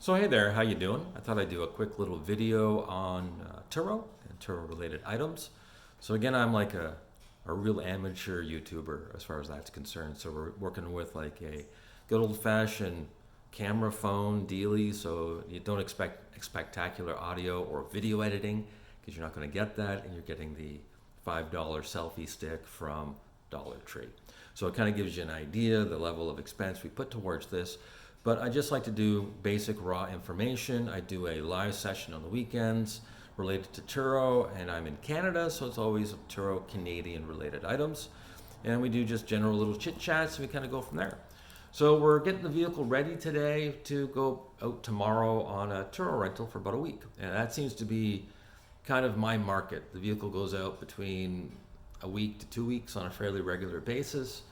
So hey there, how you doing? I thought I'd do a quick little video on Turo and Turo related items. So again, I'm like a real amateur YouTuber as far as that's concerned. So we're working with like a good old fashioned camera phone dealie. So you don't expect spectacular audio or video editing because you're not going to get that, and you're getting the $5 selfie stick from Dollar Tree. So it kind of gives you an idea the level of expense we put towards this. But I just like to do basic raw information. I do a live session on the weekends related to Turo, and I'm in Canada, so it's always Turo Canadian related items. And we do just general little chit chats, and we kind of go from there. So we're getting the vehicle ready today to go out tomorrow on a Turo rental for about a week. And that seems to be kind of my market. The vehicle goes out between a week to 2 weeks on a fairly regular basis.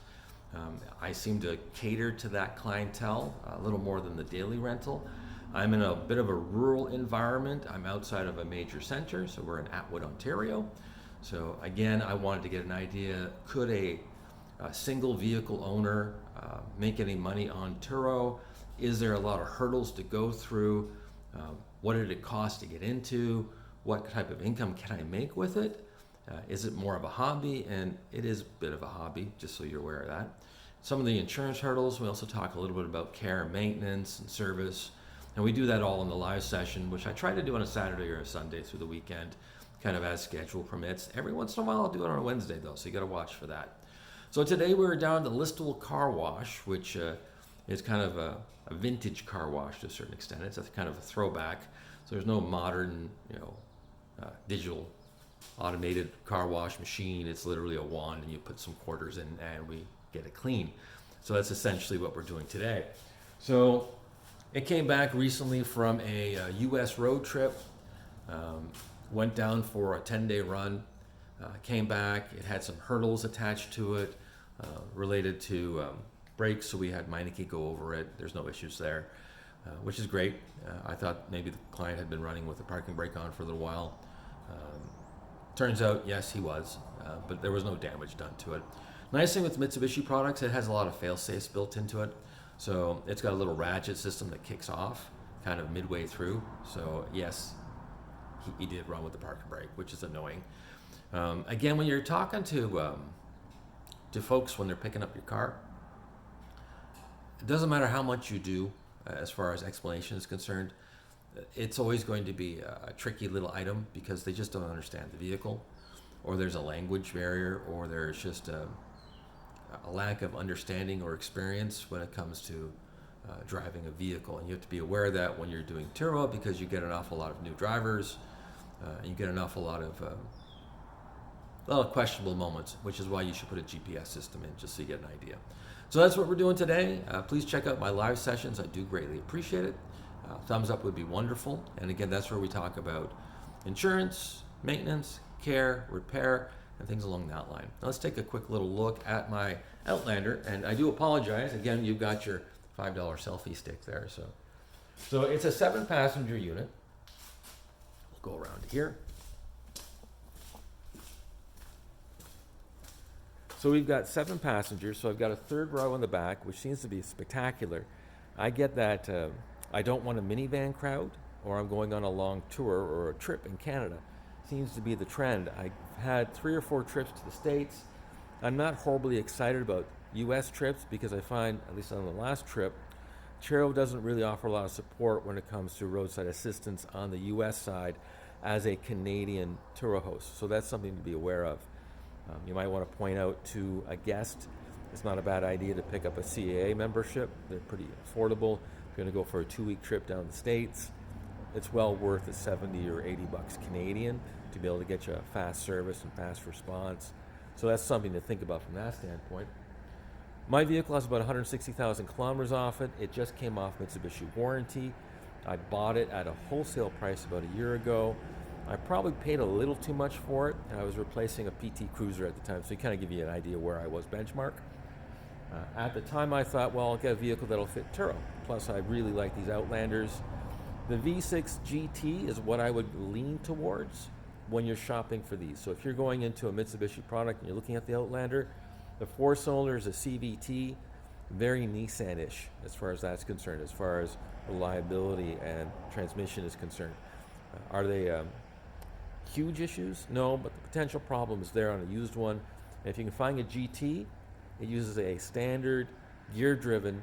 I seem to cater to that clientele a little more than the daily rental. I'm in a bit of a rural environment. I'm outside of a major center, so we're in Atwood, Ontario. So again, I wanted to get an idea, could a single vehicle owner make any money on Turo? Is there a lot of hurdles to go through? What did it cost to get into? What type of income can I make with it? Is it more of a hobby? And it is a bit of a hobby, just so you're aware of that. Some of the insurance hurdles, we also talk a little bit about care and maintenance and service. And we do that all in the live session, which I try to do on a Saturday or a Sunday through the weekend, kind of as schedule permits. Every once in a while I'll do it on a Wednesday though, so you gotta watch for that. So today we're down to Listowel Car Wash, which is kind of a vintage car wash to a certain extent. It's a kind of a throwback. So there's no modern, digital automated car wash machine. It's literally a wand and you put some quarters in and we get it clean. So that's essentially what we're doing today. So it came back recently from a US road trip, went down for a 10-day run, came back. It had some hurdles attached to it related to brakes, so we had Meineke go over it. There's no issues there, which is great. I thought maybe the client had been running with the parking brake on for a little while. Turns out, yes, he was, but there was no damage done to it. Nice thing with Mitsubishi products, it has a lot of fail-safes built into it. So it's got a little ratchet system that kicks off kind of midway through. So yes, he did run with the parking brake, which is annoying. Again, when you're talking to folks when they're picking up your car, it doesn't matter how much you do as far as explanation is concerned. It's always going to be a tricky little item because they just don't understand the vehicle, or there's a language barrier, or there's just a lack of understanding or experience when it comes to driving a vehicle. And you have to be aware of that when you're doing Turo, because you get an awful lot of new drivers, and you get an awful lot of questionable moments, which is why you should put a GPS system in, just so you get an idea. So that's what we're doing today. Please check out my live sessions. I do greatly appreciate it. Thumbs up would be wonderful. And again, that's where we talk about insurance, maintenance, care, repair, and things along that line. Now let's take a quick little look at my Outlander. And I do apologize. Again, you've got your $5 selfie stick there. So it's a 7-passenger unit. We'll go around here. So we've got 7 passengers. So I've got a third row in the back, which seems to be spectacular. I get that I don't want a minivan crowd, or I'm going on a long tour or a trip in Canada. Seems to be the trend. I've had 3 or 4 trips to the States. I'm not horribly excited about US trips because I find, at least on the last trip, Turo doesn't really offer a lot of support when it comes to roadside assistance on the US side as a Canadian Turo host. So that's something to be aware of. You might want to point out to a guest, it's not a bad idea to pick up a CAA membership. They're pretty affordable. If you're going to go for a 2-week trip down the States, it's well worth the 70 or 80 bucks Canadian to be able to get you a fast service and fast response. So that's something to think about from that standpoint. My vehicle has about 160,000 kilometers off it. It just came off Mitsubishi warranty. I bought it at a wholesale price about a year ago. I probably paid a little too much for it, and I was replacing a PT Cruiser at the time, so you kind of give you an idea where I was benchmark. At the time I thought, well, I'll get a vehicle that'll fit Turo. Plus I really like these Outlanders. The V6 GT is what I would lean towards when you're shopping for these. So if you're going into a Mitsubishi product and you're looking at the Outlander, the 4-cylinder is a CVT, very Nissan-ish as far as that's concerned, as far as reliability and transmission is concerned. Are they huge issues? No, but the potential problem is there on a used one. And if you can find a GT, it uses a standard gear-driven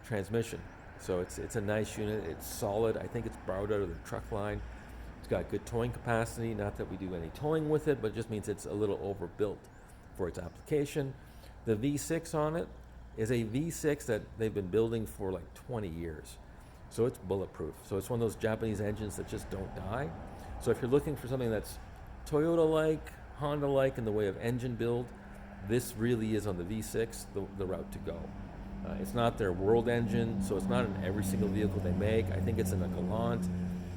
transmission. So it's a nice unit. It's solid. I think it's borrowed out of the truck line. It's got good towing capacity. Not that we do any towing with it, but it just means it's a little overbuilt for its application. The V6 on it is a V6 that they've been building for like 20 years. So it's bulletproof. So it's one of those Japanese engines that just don't die. So if you're looking for something that's Toyota-like, Honda-like in the way of engine build, this really is on the V6 the route to go. It's not their world engine, so it's not in every single vehicle they make. I think it's in a Galant,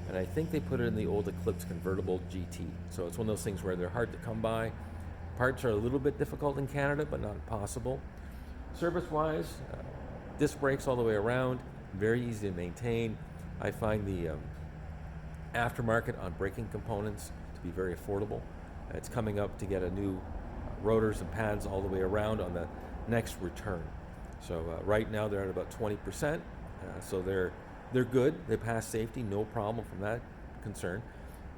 and I think they put it in the old Eclipse convertible GT. So it's one of those things where they're hard to come by. Parts are a little bit difficult in Canada, but not impossible. Service-wise, disc brakes all the way around, very easy to maintain. I find the aftermarket on braking components to be very affordable. It's coming up to get a new rotors and pads all the way around on the next return. So right now they're at about 20%, so they're good. They pass safety, no problem from that concern.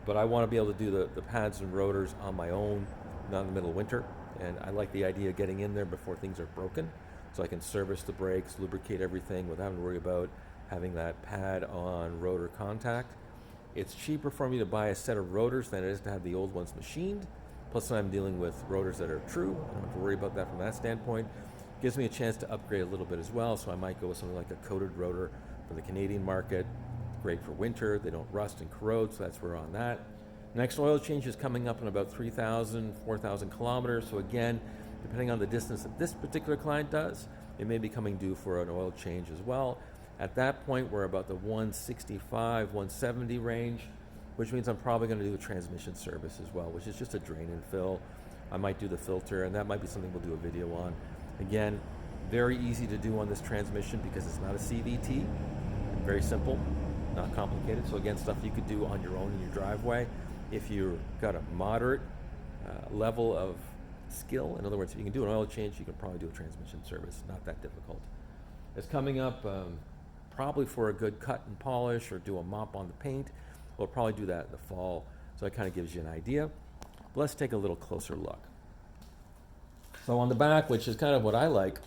But I want to be able to do the pads and rotors on my own, not in the middle of winter. And I like the idea of getting in there before things are broken, so I can service the brakes, lubricate everything without having to worry about having that pad on rotor contact. It's cheaper for me to buy a set of rotors than it is to have the old ones machined. Plus I'm dealing with rotors that are true. I don't have to worry about that from that standpoint. Gives me a chance to upgrade a little bit as well, so I might go with something like a coated rotor for the Canadian market. Great for winter, they don't rust and corrode, so that's where we're on that. Next oil change is coming up in about 3,000, 4,000 kilometers. So again, depending on the distance that this particular client does, it may be coming due for an oil change as well. At that point, we're about the 165, 170 range, which means I'm probably going to do a transmission service as well, which is just a drain and fill. I might do the filter, and that might be something we'll do a video on. Again, very easy to do on this transmission because it's not a CVT. Very simple, not complicated. So again, stuff you could do on your own in your driveway. If you've got a moderate level of skill, in other words, if you can do an oil change, you can probably do a transmission service. Not that difficult. It's coming up probably for a good cut and polish or do a mop on the paint. We'll probably do that in the fall. So that kind of gives you an idea. But let's take a little closer look. So on the back, which is kind of what I like,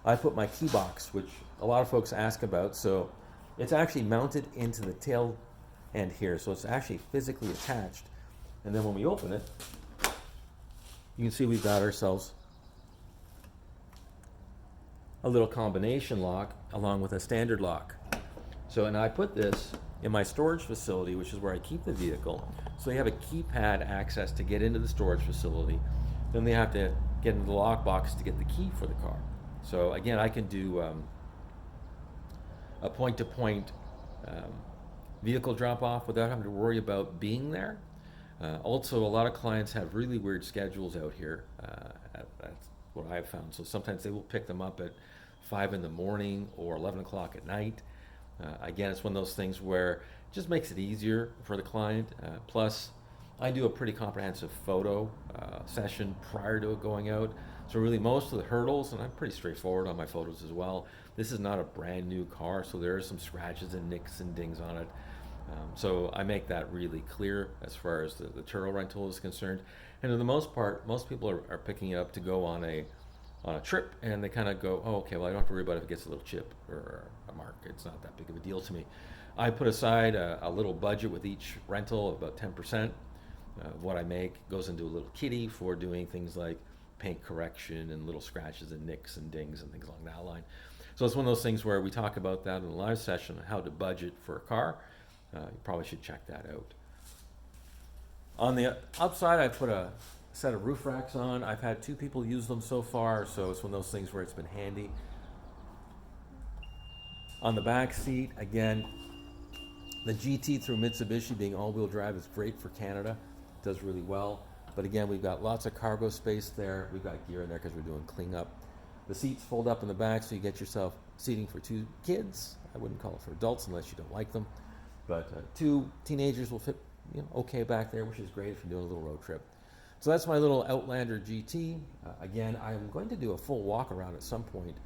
I put my key box, which a lot of folks ask about. So it's actually mounted into the tail end here. So it's actually physically attached. And then when we open it, you can see we've got ourselves a little combination lock along with a standard lock. So, and I put this in my storage facility, which is where I keep the vehicle. So they have a keypad access to get into the storage facility. Then they have to get into the lockbox to get the key for the car. So again, I can do a point-to-point vehicle drop-off without having to worry about being there. Also, a lot of clients have really weird schedules out here. That's what I've found. So sometimes they will pick them up at 5 in the morning or 11 o'clock at night. Again, it's one of those things where it just makes it easier for the client. Plus, I do a pretty comprehensive photo session prior to it going out. So really most of the hurdles, and I'm pretty straightforward on my photos as well. This is not a brand new car, so there are some scratches and nicks and dings on it. So I make that really clear as far as the Turo rental is concerned. And for the most part, most people are picking it up to go on a trip, and they kind of go, oh, okay, well, I don't have to worry about if it gets a little chip or a mark. It's not that big of a deal to me. I put aside a little budget with each rental of about 10%. What I make goes into a little kitty for doing things like paint correction and little scratches and nicks and dings and things along that line. So it's one of those things where we talk about that in a live session, how to budget for a car. You probably should check that out. On the outside, I put a set of roof racks on. I've had 2 people use them so far, so it's one of those things where it's been handy. On the back seat, again, the GT through Mitsubishi being all-wheel drive is great for Canada. It does really well. But again, we've got lots of cargo space there. We've got gear in there because we're doing cleanup. The seats fold up in the back, so you get yourself seating for 2 kids. I wouldn't call it for adults unless you don't like them. But 2 teenagers will fit okay back there, which is great if you're doing a little road trip. So that's my little Outlander GT. Again, I'm going to do a full walk around at some point.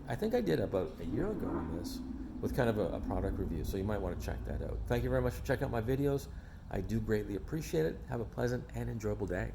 I think I did about a year ago on this. with kind of a product review. So you might want to check that out. Thank you very much for checking out my videos. I do greatly appreciate it. Have a pleasant and enjoyable day.